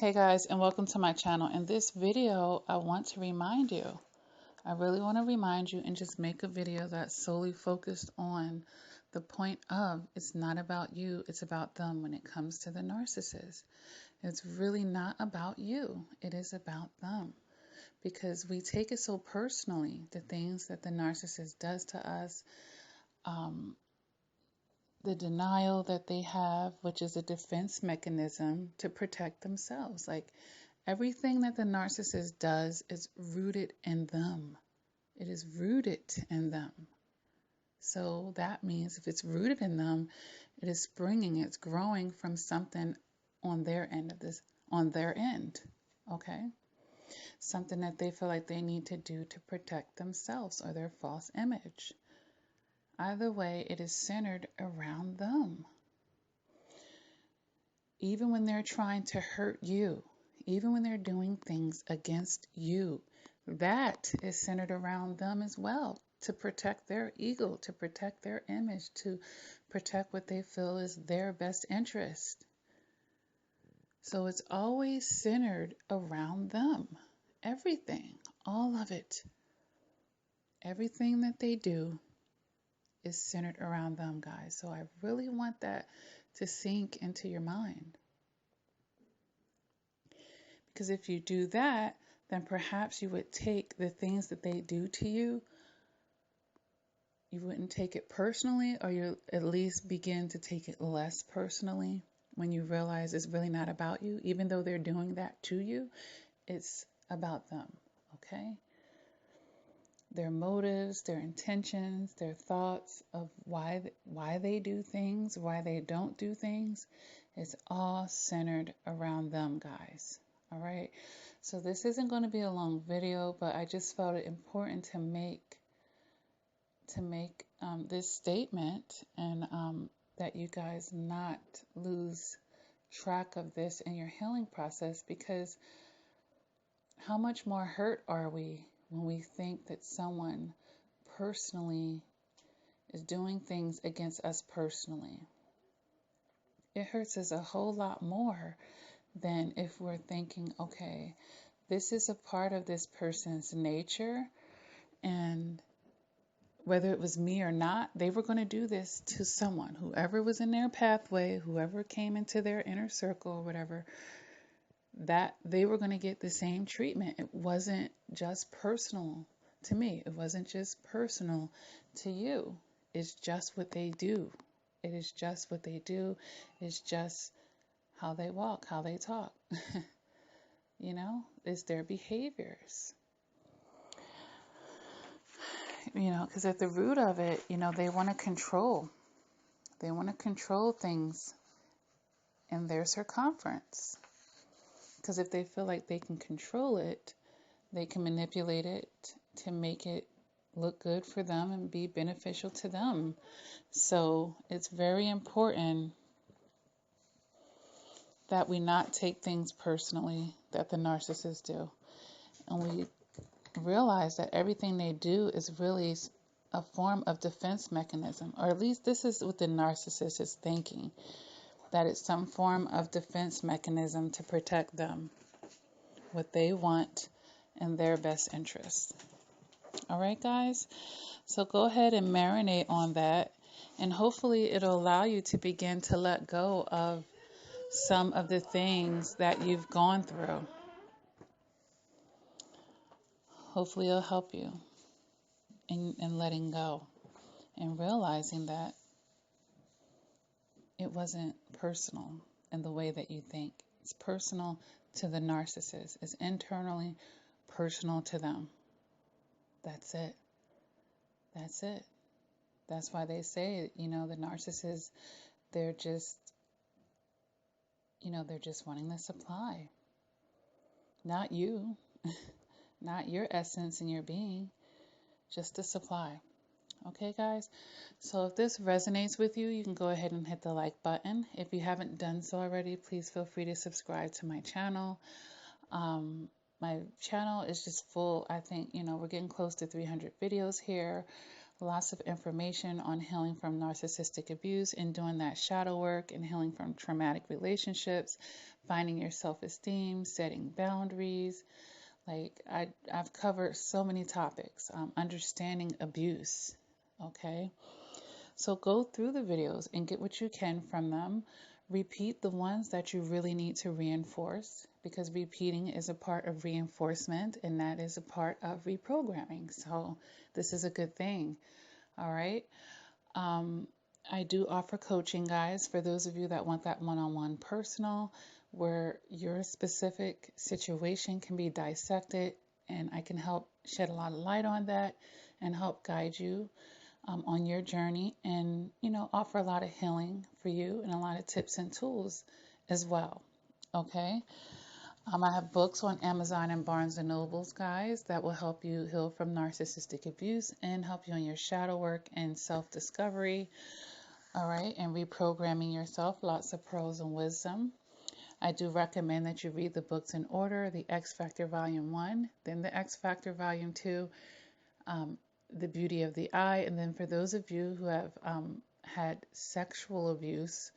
Hey guys, and welcome to my channel. In this video, I want to remind you, I really want to remind you and just make a video that's solely focused on the point of it's not about you, it's about them when it comes to the narcissist. It's really not about you, it is about them. Because we take it so personally, the things that the narcissist does to us, the denial that they have, which is a defense mechanism to protect themselves. Like everything that the narcissist does is rooted in them. It is rooted in them. So that means if it's rooted in them, it is springing, it's growing from something on their end of this, on their end. Okay? Something that they feel like they need to do to protect themselves or their false image. Either way, it is centered around them. Even when they're trying to hurt you, even when they're doing things against you, that is centered around them as well, to protect their ego, to protect their image, to protect what they feel is their best interest. So it's always centered around them. Everything, all of it, everything that they do is centered around them, guys. So I really want that to sink into your mind. Because if you do that, then perhaps you would take the things that they do to you, you wouldn't take it personally, or you at least begin to take it less personally when you realize it's really not about you. Even though they're doing that to you, it's about them, okay? Their motives, their intentions, their thoughts of why they do things, why they don't do things, it's all centered around them, guys. All right. So this isn't going to be a long video, but I just felt it important to make this statement, and that you guys not lose track of this in your healing process, because how much more hurt are we when we think that someone personally is doing things against us personally? It hurts us a whole lot more than if we're thinking, okay, this is a part of this person's nature, and whether it was me or not, they were going to do this to someone, whoever was in their pathway, whoever came into their inner circle or whatever, that they were going to get the same treatment. It wasn't just personal to me. It wasn't just personal to you. It's just what they do. It is just what they do. It's just how they walk, how they talk. You know, it's their behaviors. You know, because at the root of it, you know, they want to control. They want to control things in their circumference. Because if they feel like they can control it, they can manipulate it to make it look good for them and be beneficial to them. So it's very important that we not take things personally that the narcissists do. And we realize that everything they do is really a form of defense mechanism, or at least this is what the narcissist is thinking, that it's some form of defense mechanism to protect them, what they want in their best interest. All right, guys? So go ahead and marinate on that, and hopefully it'll allow you to begin to let go of some of the things that you've gone through. Hopefully it'll help you in letting go and realizing that it wasn't personal in the way that you think. It's personal to the narcissist. It's internally personal to them. That's it. That's it. That's why they say, you know, the narcissists, they're just, you know, they're just wanting the supply. Not you. Not your essence and your being. Just the supply. Okay, guys? So if this resonates with you, you can go ahead and hit the like button. If you haven't done so already, please feel free to subscribe to my channel. My channel is just full. I think, you know, we're getting close to 300 videos here. lots of information on healing from narcissistic abuse and doing that shadow work and healing from traumatic relationships, finding your self-esteem, setting boundaries. Like I've covered so many topics, understanding abuse. Okay. So go through the videos and get what you can from them. Repeat the ones that you really need to reinforce, because repeating is a part of reinforcement and that is a part of reprogramming. So this is a good thing. All right. I do offer coaching, guys, for those of you that want that one-on-one personal, where your specific situation can be dissected, and I can help shed a lot of light on that and help guide you on your journey, and offer a lot of healing for you and a lot of tips and tools as well. Okay. I have books on Amazon and Barnes and Nobles, guys, that will help you heal from narcissistic abuse and help you on your shadow work and self-discovery. All right, and reprogramming yourself, lots of pearls and wisdom. I do recommend that you read the books in order: the X Factor Volume 1, then the X Factor Volume 2, The Beauty of the Eye, and then for those of you who have had sexual abuse,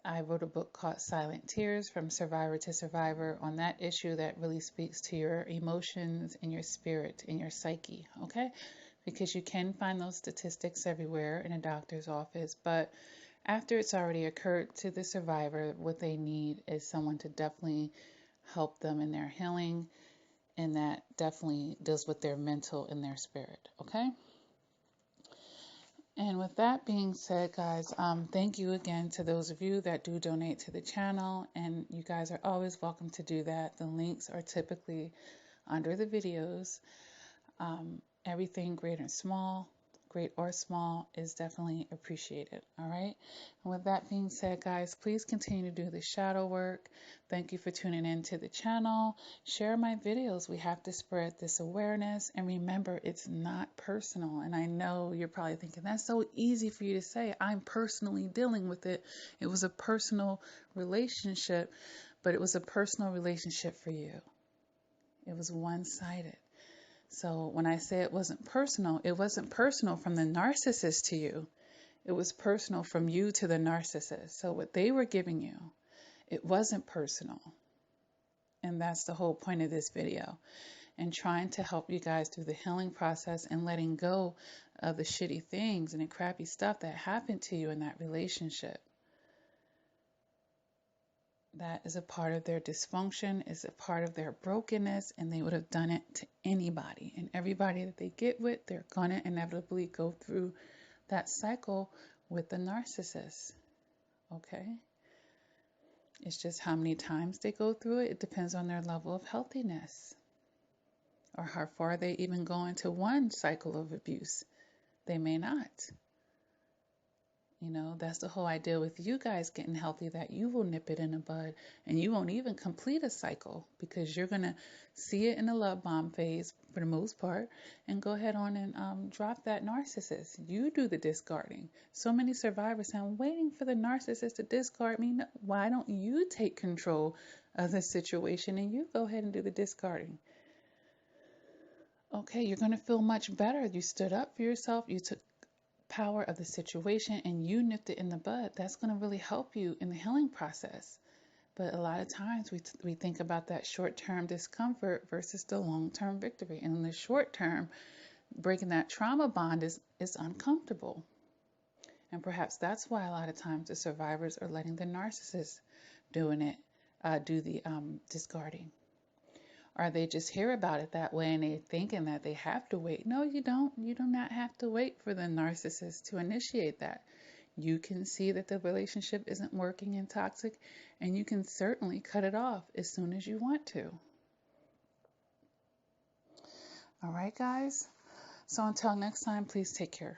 I wrote a book called Silent Tears, From Survivor to Survivor, on that issue that really speaks to your emotions and your spirit and your psyche, okay? Because you can find those statistics everywhere in a doctor's office, but after it's already occurred to the survivor, what they need is someone to definitely help them in their healing, and that definitely deals with their mental and their spirit, okay? And with that being said, guys, thank you again to those of you that do donate to the channel, and you guys are always welcome to do that. The links are typically under the videos. Everything great and small, great or small, is definitely appreciated. All right. And with that being said, guys, please continue to do the shadow work. Thank you for tuning in to the channel. Share my videos. We have to spread this awareness. And remember, it's not personal. And I know you're probably thinking, that's so easy for you to say. I'm personally dealing with it. It was a personal relationship, but it was a personal relationship for you. It was one-sided. So when I say it wasn't personal from the narcissist to you. It was personal from you to the narcissist. So what they were giving you, it wasn't personal. And that's the whole point of this video. And trying to help you guys through the healing process and letting go of the shitty things and the crappy stuff that happened to you in that relationship. That is a part of their dysfunction, is a part of their brokenness, and they would have done it to anybody. And everybody that they get with, they're going to inevitably go through that cycle with the narcissist. Okay? It's just how many times they go through it. It depends on their level of healthiness, or how far they even go into one cycle of abuse. They may not. That's the whole idea with you guys getting healthy, that you will nip it in the bud and you won't even complete a cycle, because you're going to see it in the love bomb phase for the most part and go ahead on and drop that narcissist. You do the discarding. So many survivors say, I'm waiting for the narcissist to discard me. No, why don't you take control of the situation and you go ahead and do the discarding? Okay, you're going to feel much better. You stood up for yourself. You took power of the situation and you nipped it in the bud. That's going to really help you in the healing process. But a lot of times we think about that short-term discomfort versus the long-term victory. And in the short term, breaking that trauma bond is uncomfortable. And perhaps that's why a lot of times the survivors are letting the narcissist do the discarding. Or they just hear about it that way and they're thinking that they have to wait. No, you don't. You do not have to wait for the narcissist to initiate that. You can see that the relationship isn't working and toxic, and you can certainly cut it off as soon as you want to. All right, guys. So until next time, please take care.